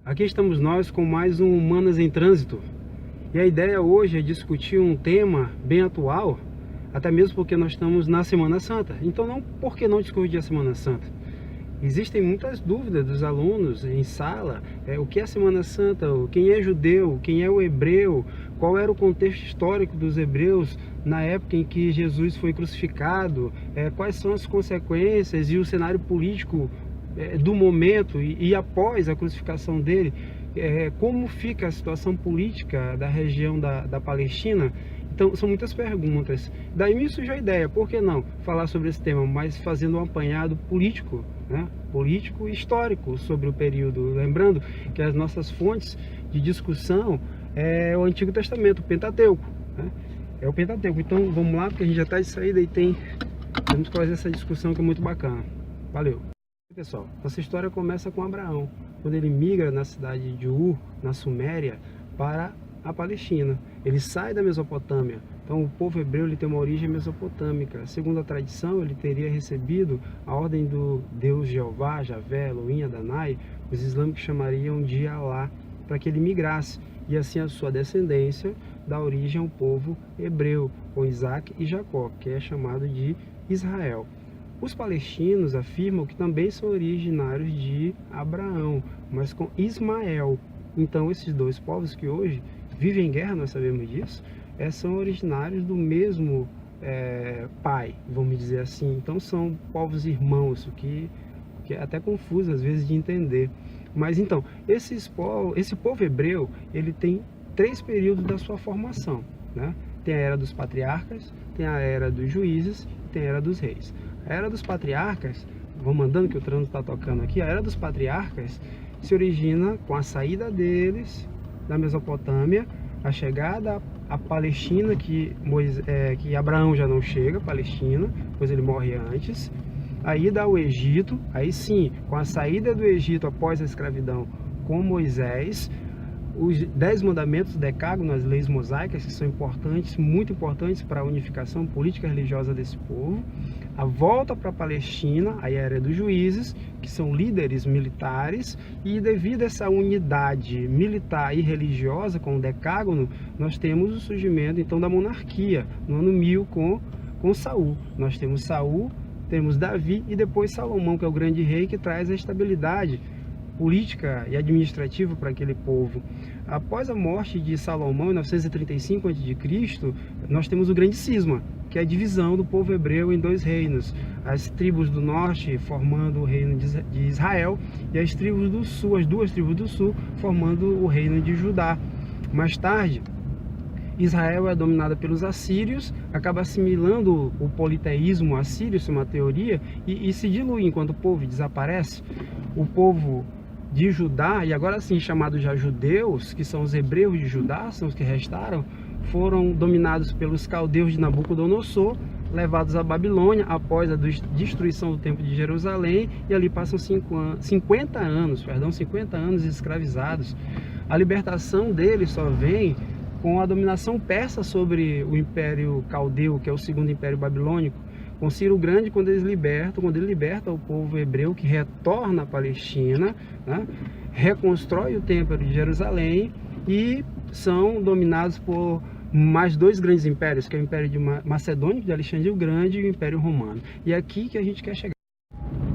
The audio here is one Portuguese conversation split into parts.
Aqui estamos nós com mais um Humanas em Trânsito. E a ideia hoje é discutir um tema bem atual, até mesmo porque nós estamos na Semana Santa. Então, por que não discutir a Semana Santa? Existem muitas dúvidas dos alunos em sala, o que é a Semana Santa, quem é judeu, quem é o hebreu, qual era o contexto histórico dos hebreus na época em que Jesus foi crucificado, quais são as consequências e o cenário político do momento e após a crucificação dele, como fica a situação política da região da Palestina. Então são muitas perguntas. Daí me surgiu a ideia, por que não falar sobre esse tema, mas fazendo um apanhado político, político e histórico sobre o período. Lembrando que as nossas fontes de discussão é o Antigo Testamento, o Pentateuco, é o Pentateuco. Então vamos lá, porque a gente já está de saída e vamos fazer essa discussão que é muito bacana. Valeu! Pessoal, nossa história começa com Abraão, quando ele migra na cidade de Ur, na Suméria, para a Palestina. Ele sai da Mesopotâmia. Então o povo hebreu ele tem uma origem mesopotâmica. Segundo a tradição, ele teria recebido a ordem do Deus Jeová, Javé, Elohim, Adonai, os islâmicos chamariam de Alá, para que ele migrasse, e assim a sua descendência dá origem ao povo hebreu, com Isaac e Jacó, que é chamado de Israel. Os palestinos afirmam que também são originários de Abraão, mas com Ismael. Então esses dois povos que hoje vivem em guerra, nós sabemos disso, são originários do mesmo pai, vamos dizer assim. Então são povos irmãos, o que é até confuso às vezes de entender. Mas então, esse povo hebreu, ele tem 3 períodos da sua formação, Tem a era dos patriarcas, tem a era dos juízes, tem a era dos reis. A era dos patriarcas, vamos andando que o trânsito está tocando aqui, a era dos patriarcas se origina com a saída deles da Mesopotâmia, a chegada à Palestina, que Abraão já não chega, Palestina, pois ele morre antes. A ida ao Egito, aí sim, com a saída do Egito após a escravidão com Moisés, os 10 mandamentos, o decágono, as leis mosaicas, que são importantes, muito importantes para a unificação política e religiosa desse povo. A volta para a Palestina, aí a era dos juízes, que são líderes militares, e devido a essa unidade militar e religiosa com o decágono, nós temos o surgimento então da monarquia, no ano 1000 com Saul. Nós temos Saul, temos Davi e depois Salomão, que é o grande rei que traz a estabilidade política e administrativa para aquele povo. Após a morte de Salomão em 935 a.C., nós temos o grande cisma, que é a divisão do povo hebreu em 2 reinos. As tribos do norte formando o reino de Israel e as tribos do sul, as 2 tribos do sul, formando o reino de Judá. Mais tarde, Israel é dominada pelos assírios, acaba assimilando o politeísmo assírio, isso é uma teoria, e se dilui enquanto o povo desaparece. O povo de Judá, e agora sim chamados já judeus, que são os hebreus de Judá, são os que restaram, foram dominados pelos caldeus de Nabucodonosor, levados à Babilônia após a destruição do templo de Jerusalém, e ali passam 50 anos escravizados. A libertação deles só vem com a dominação persa sobre o Império Caldeu, que é o segundo Império Babilônico, com Ciro o Grande, quando ele liberta o povo hebreu, que retorna à Palestina, reconstrói o Templo de Jerusalém, e são dominados por mais 2 grandes impérios, que é o Império de Macedônia, de Alexandre o Grande, e o Império Romano. E é aqui que a gente quer chegar.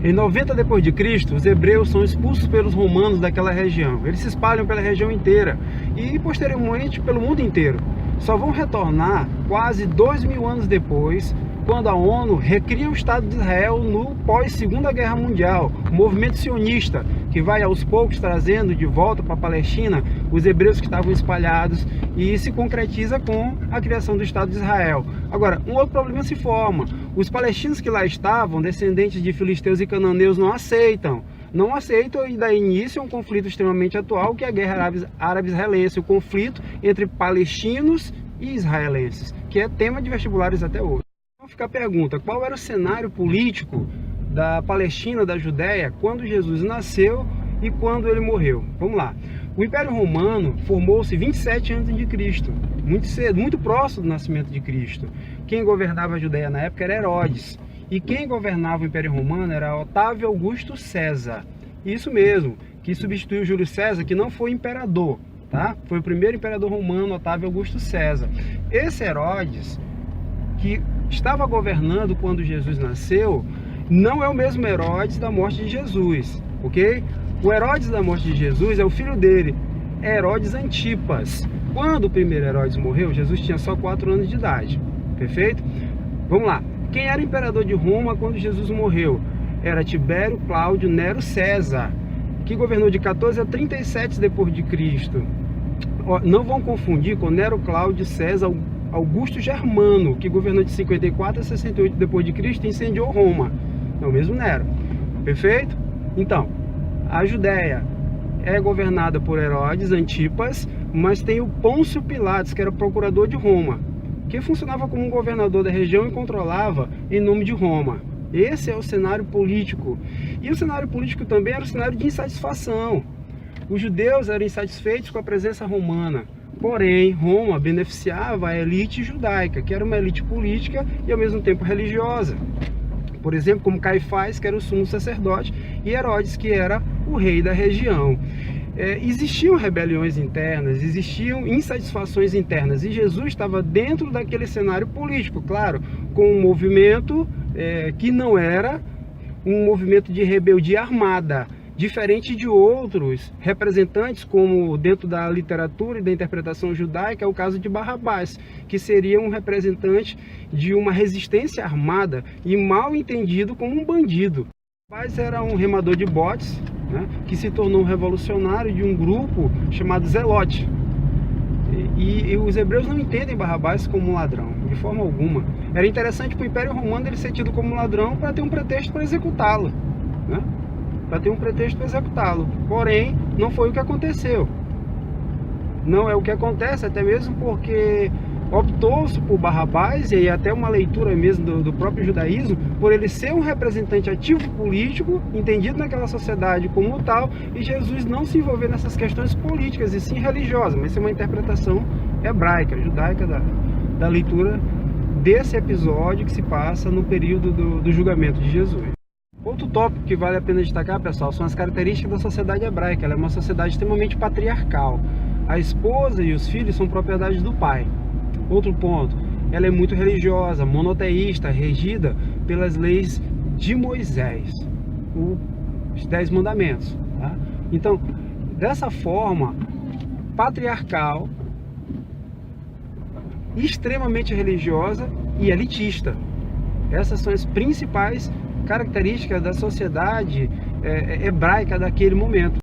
Em 90 d.C., os hebreus são expulsos pelos romanos daquela região. Eles se espalham pela região inteira e, posteriormente, pelo mundo inteiro. Só vão retornar quase 2000 anos depois, quando a ONU recria o Estado de Israel no pós-Segunda Guerra Mundial, o movimento sionista, que vai aos poucos trazendo de volta para a Palestina os hebreus que estavam espalhados, e se concretiza com a criação do Estado de Israel. Agora, um outro problema se forma. Os palestinos que lá estavam, descendentes de filisteus e cananeus, não aceitam, e daí inicia um conflito extremamente atual, que é a Guerra Árabe-Israelense, o conflito entre palestinos e israelenses, que é tema de vestibulares até hoje. Então fica a pergunta, qual era o cenário político da Palestina, da Judéia, quando Jesus nasceu e quando ele morreu? Vamos lá. O Império Romano formou-se 27 a.C., muito cedo, muito próximo do nascimento de Cristo. Quem governava a Judéia na época era Herodes. E quem governava o Império Romano era Otávio Augusto César. Isso mesmo, que substituiu Júlio César, que não foi imperador, tá? Foi o primeiro imperador romano, Otávio Augusto César. Esse Herodes, que estava governando quando Jesus nasceu, não é o mesmo Herodes da morte de Jesus, ok? O Herodes da morte de Jesus é o filho dele, Herodes Antipas. Quando o primeiro Herodes morreu, Jesus tinha só 4 anos de idade, perfeito? Vamos lá, quem era imperador de Roma quando Jesus morreu? Era Tibério Cláudio Nero César, que governou de 14 a 37 depois de Cristo. Não vão confundir com Nero Cláudio César Augusto Germano, que governou de 54 a 68 depois de Cristo e incendiou Roma. É o mesmo Nero, perfeito? Então, a Judéia é governada por Herodes Antipas, mas tem o Pôncio Pilatos, que era o procurador de Roma, que funcionava como um governador da região e controlava em nome de Roma. Esse é o cenário político. E o cenário político também era o cenário de insatisfação. Os judeus eram insatisfeitos com a presença romana. Porém, Roma beneficiava a elite judaica, que era uma elite política e ao mesmo tempo religiosa. Por exemplo, como Caifás, que era o sumo sacerdote, e Herodes, que era o rei da região. Existiam rebeliões internas, existiam insatisfações internas, e Jesus estava dentro daquele cenário político, claro, com um movimento que não era um movimento de rebeldia armada, diferente de outros representantes, como dentro da literatura e da interpretação judaica, é o caso de Barrabás, que seria um representante de uma resistência armada e mal entendido como um bandido. Barrabás era um remador de botes, né, que se tornou um revolucionário de um grupo chamado Zelote. E os hebreus não entendem Barrabás como um ladrão, de forma alguma. Era interessante para o Império Romano ele ser tido como ladrão para ter um pretexto para executá-lo, né? Para ter um pretexto para executá-lo. Porém, não foi o que aconteceu. Não é o que acontece, até mesmo porque optou-se por Barrabás, e aí até uma leitura mesmo do próprio judaísmo, por ele ser um representante ativo político, entendido naquela sociedade como tal, e Jesus não se envolver nessas questões políticas, e sim religiosas, mas isso é uma interpretação hebraica, judaica da leitura desse episódio que se passa no período do julgamento de Jesus. Outro tópico que vale a pena destacar, pessoal, são as características da sociedade hebraica. Ela é uma sociedade extremamente patriarcal. A esposa e os filhos são propriedade do pai. Outro ponto, ela é muito religiosa, monoteísta, regida pelas leis de Moisés, os 10 mandamentos, tá? Então, dessa forma, patriarcal, extremamente religiosa e elitista. Essas são as principais características da sociedade hebraica daquele momento.